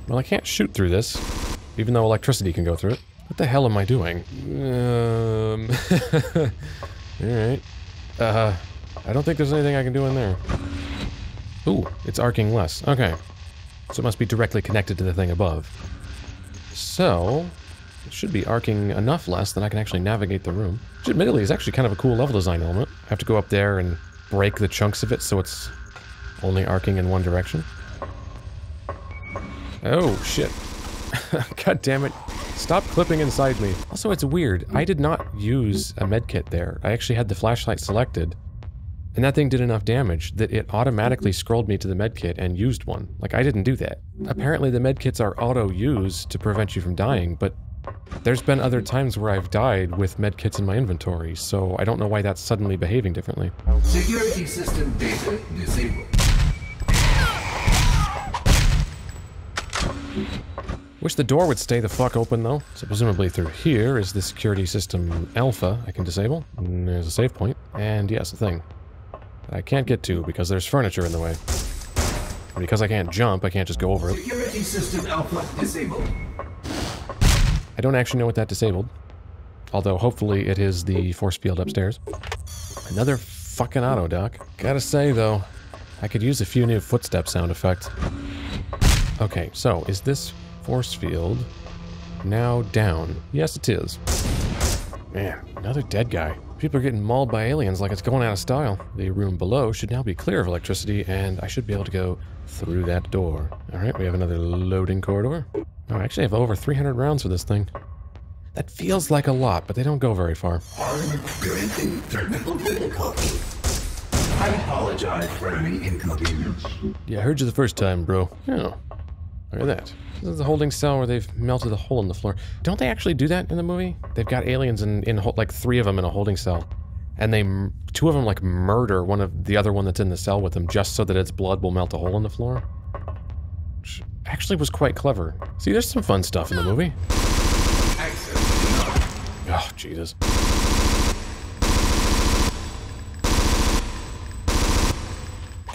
Well, I can't shoot through this, even though electricity can go through it. What the hell am I doing? Alright. I don't think there's anything I can do in there. Ooh, it's arcing less. Okay. So it must be directly connected to the thing above. So, it should be arcing enough less that I can actually navigate the room. Which admittedly is actually kind of a cool level design element. I have to go up there and break the chunks of it so it's only arcing in one direction. Oh, shit. God damn it. Stop clipping inside me. Also, it's weird. I did not use a medkit there. I actually had the flashlight selected. And that thing did enough damage that it automatically scrolled me to the medkit and used one. Like, I didn't do that. Apparently the medkits are auto-used to prevent you from dying, but there's been other times where I've died with medkits in my inventory, so I don't know why that's suddenly behaving differently. Security system data disabled. Wish the door would stay the fuck open, though. So presumably through here is the security system alpha I can disable. And there's a save point. And yes, a thing that I can't get to because there's furniture in the way. And because I can't jump, I can't just go over it. Security system alpha disabled. I don't actually know what that disabled. Although hopefully it is the force field upstairs. Another fucking AUTODOC. Gotta say, though, I could use a few new footstep sound effects. Okay, so is this force field now down? Yes, it is. Man, another dead guy. People are getting mauled by aliens like it's going out of style. The room below should now be clear of electricity, and I should be able to go through that door. Alright, we have another loading corridor. Oh, I actually have over 300 rounds for this thing. That feels like a lot, but they don't go very far. I'm experiencing technical difficulty. I apologize for any inconvenience. Yeah, I heard you the first time, bro. Oh, look at that. This is the holding cell where they've melted a hole in the floor. Don't they actually do that in the movie? They've got aliens in like 3 of them in a holding cell. And 2 of them like murder the other one that's in the cell with them just so that its blood will melt a hole in the floor. Which actually was quite clever. See, there's some fun stuff in the movie. Oh, Jesus.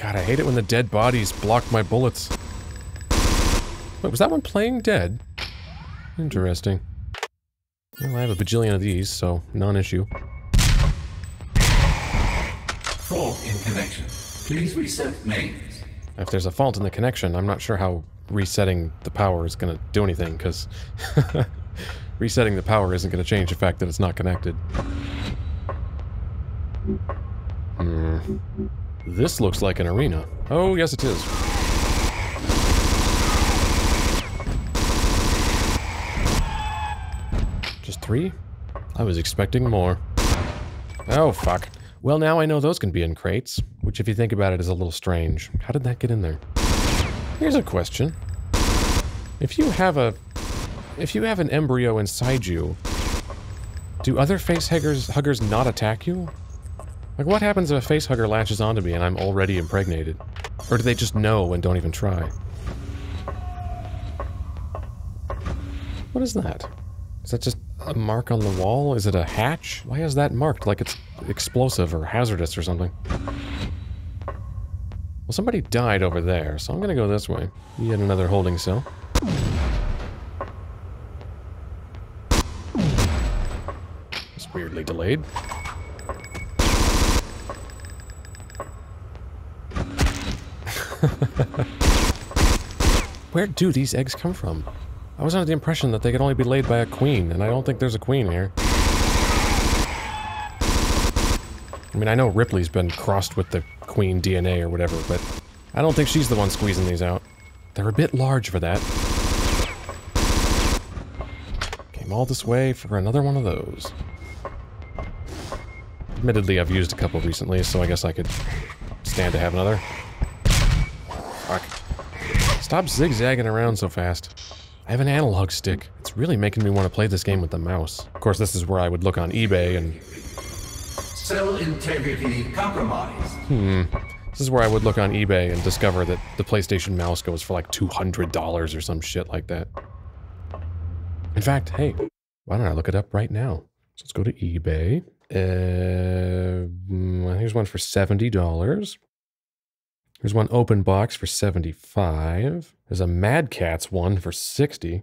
God, I hate it when the dead bodies block my bullets. Wait, was that one playing dead? Interesting. Well, I have a bajillion of these, so non-issue. Fault in connection. Please reset mains. If there's a fault in the connection, I'm not sure how resetting the power is going to do anything, because resetting the power isn't going to change the fact that it's not connected. This looks like an arena. Oh, yes it is. Just 3? I was expecting more. Oh, fuck. Well, now I know those can be in crates, which if you think about it is a little strange. How did that get in there? Here's a question. If you have an embryo inside you, do other facehuggers not attack you? Like, what happens if a facehugger latches onto me and I'm already impregnated? Or do they just know and don't even try? What is that? Is that just a mark on the wall? Is it a hatch? Why is that marked like it's explosive or hazardous or something? Well, somebody died over there, so I'm gonna go this way. Yet another holding cell. It's weirdly delayed. Where do these eggs come from? I was under the impression that they could only be laid by a queen, and I don't think there's a queen here. I mean, I know Ripley's been crossed with the queen DNA or whatever, but I don't think she's the one squeezing these out. They're a bit large for that. Came all this way for another one of those. Admittedly, I've used a couple recently, so I guess I could stand to have another. Fuck. Stop zigzagging around so fast. I have an analog stick. It's really making me want to play this game with the mouse. Of course, this is where I would look on eBay and... Cell integrity compromised. This is where I would look on eBay and discover that the PlayStation mouse goes for like $200 or some shit like that. In fact, hey, why don't I look it up right now? So let's go to eBay. Here's one for $70. Here's one open box for $75. There's a Mad Catz one for $60.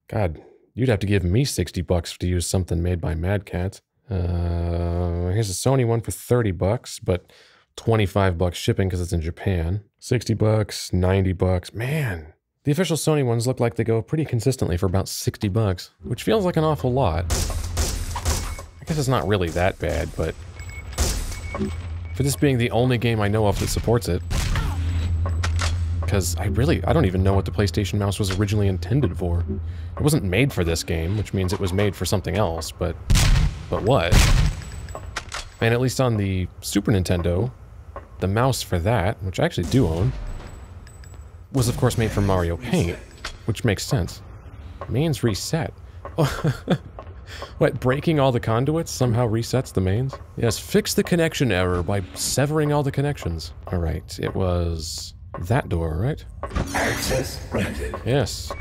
God, you'd have to give me $60 to use something made by Mad Catz. Here's a Sony one for $30, but $25 shipping because it's in Japan. $60, $90. Man, the official Sony ones look like they go pretty consistently for about $60, which feels like an awful lot. I guess it's not really that bad, but for this being the only game I know of that supports it, because I don't even know what the PlayStation mouse was originally intended for. It wasn't made for this game, which means it was made for something else, but what? And at least on the Super Nintendo, the mouse for that, which I actually do own, was of course made for Mario Paint, which makes sense. Mains reset. What, breaking all the conduits somehow resets the mains? Yes, fix the connection error by severing all the connections. Alright, it was that door, right? Access granted. Yes.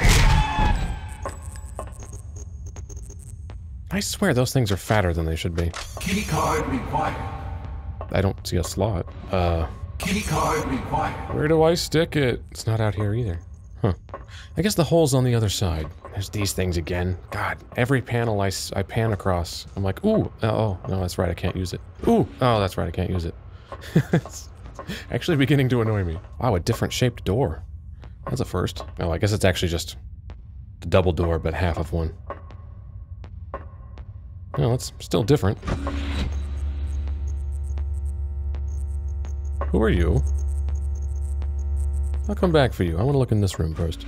I swear those things are fatter than they should be. Keycard required. I don't see a slot. Keycard required. Where do I stick it? It's not out here either. Huh. I guess the hole's on the other side. There's these things again. God, every panel I pan across, I'm like, ooh, oh, no, that's right, I can't use it. Ooh, oh, that's right, I can't use it. It's actually beginning to annoy me. Wow, a different shaped door. That's a first. Oh, I guess it's actually just the double door, but half of one. No, it's still different. Who are you? I'll come back for you. I want to look in this room first.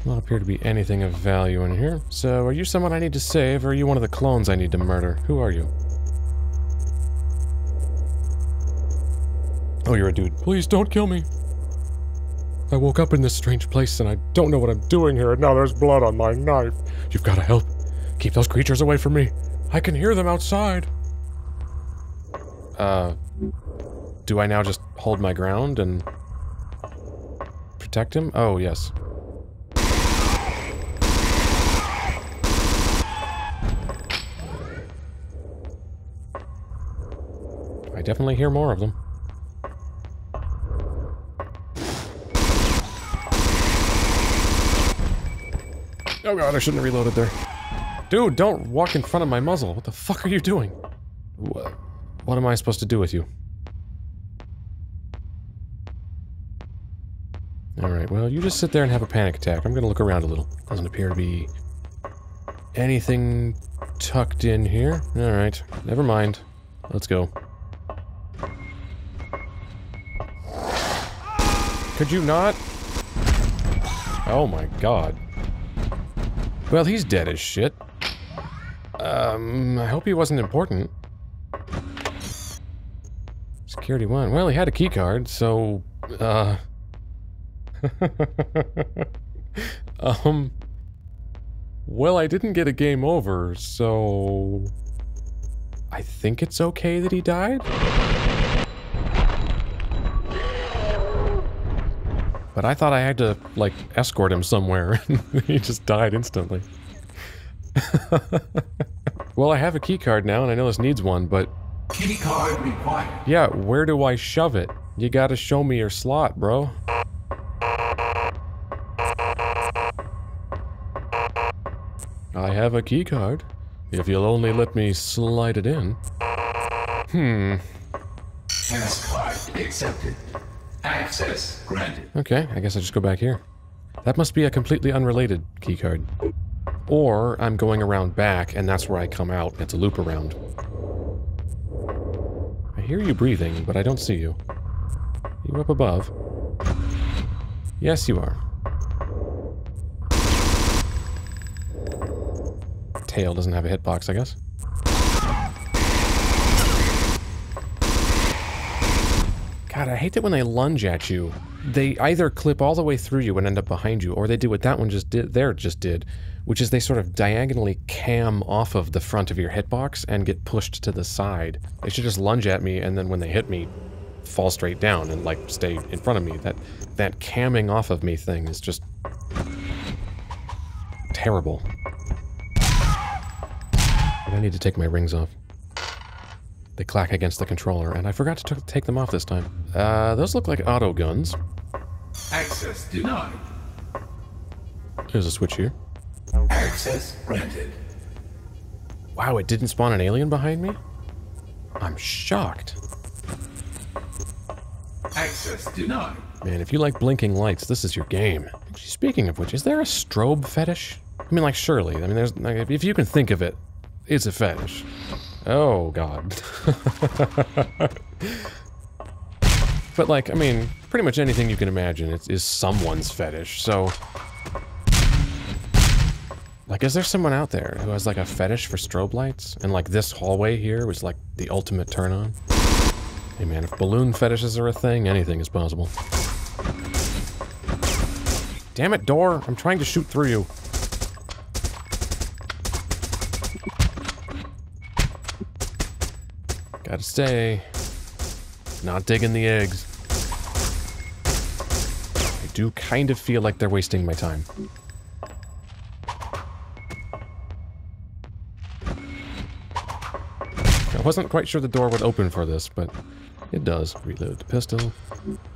Not appear to be anything of value in here. So, are you someone I need to save, or are you one of the clones I need to murder? Who are you? Oh, you're a dude. Please don't kill me. I woke up in this strange place and I don't know what I'm doing here, and now there's blood on my knife. You've got to help. Keep those creatures away from me. I can hear them outside. Do I now just hold my ground and protect him? Oh, yes. I definitely hear more of them. Oh god, I shouldn't have reloaded there. Dude, don't walk in front of my muzzle. What the fuck are you doing? What am I supposed to do with you? Alright, well, you just sit there and have a panic attack. I'm gonna look around a little. Doesn't appear to be anything tucked in here. Alright, never mind. Let's go. Could you not? Oh my god. Well, he's dead as shit. I hope he wasn't important. Security 1. Well, he had a keycard, so, well, I didn't get a game over, so... I think it's okay that he died? But I thought I had to, like, escort him somewhere, and he just died instantly. Well, I have a keycard now, and I know this needs one, but... Keycard required. Yeah, where do I shove it? You gotta show me your slot, bro. I have a keycard. If you'll only let me slide it in. Passcard accepted. Access granted. Okay, I guess I just go back here. That must be a completely unrelated keycard. Or I'm going around back, and that's where I come out. It's a loop around. hear you breathing, but I don't see you. You up above? Yes, you are. Tail doesn't have a hitbox, I guess. God, I hate that when they lunge at you, they either clip all the way through you and end up behind you, or they do what that one just did, which is they sort of diagonally cam off of the front of your hitbox and get pushed to the side. They should just lunge at me, and then when they hit me, fall straight down and, like, stay in front of me. That camming off of me thing is just terrible. But I need to take my rings off. They clack against the controller, and I forgot to take them off this time. Those look like auto guns. Access denied. There's a switch here. Access granted. Wow, it didn't spawn an alien behind me? I'm shocked. Access denied. Man, if you like blinking lights, this is your game. Speaking of which, is there a strobe fetish? I mean, like, surely. I mean, there's, like, if you can think of it, it's a fetish. Oh, God. But, like, I mean, pretty much anything you can imagine is someone's fetish, so... Like, is there someone out there who has, like, a fetish for strobe lights? And, like, this hallway here was, like, the ultimate turn-on? Hey, man, if balloon fetishes are a thing, anything is possible. Damn it, door! I'm trying to shoot through you. Gotta stay. Not digging the eggs. I do kind of feel like they're wasting my time. I wasn't quite sure the door would open for this, but it does. Reload the pistol.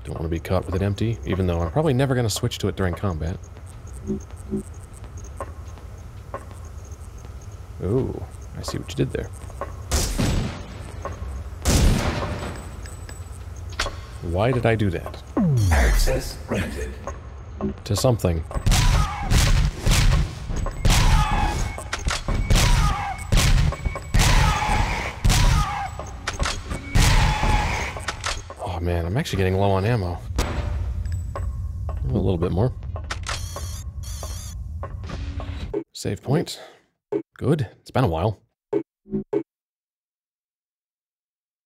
Don't want to be caught with it empty, even though I'm probably never going to switch to it during combat. Oh, I see what you did there. Why did I do that? Access granted. To something. Oh man, I'm actually getting low on ammo. A little bit more. Save point. Good. It's been a while.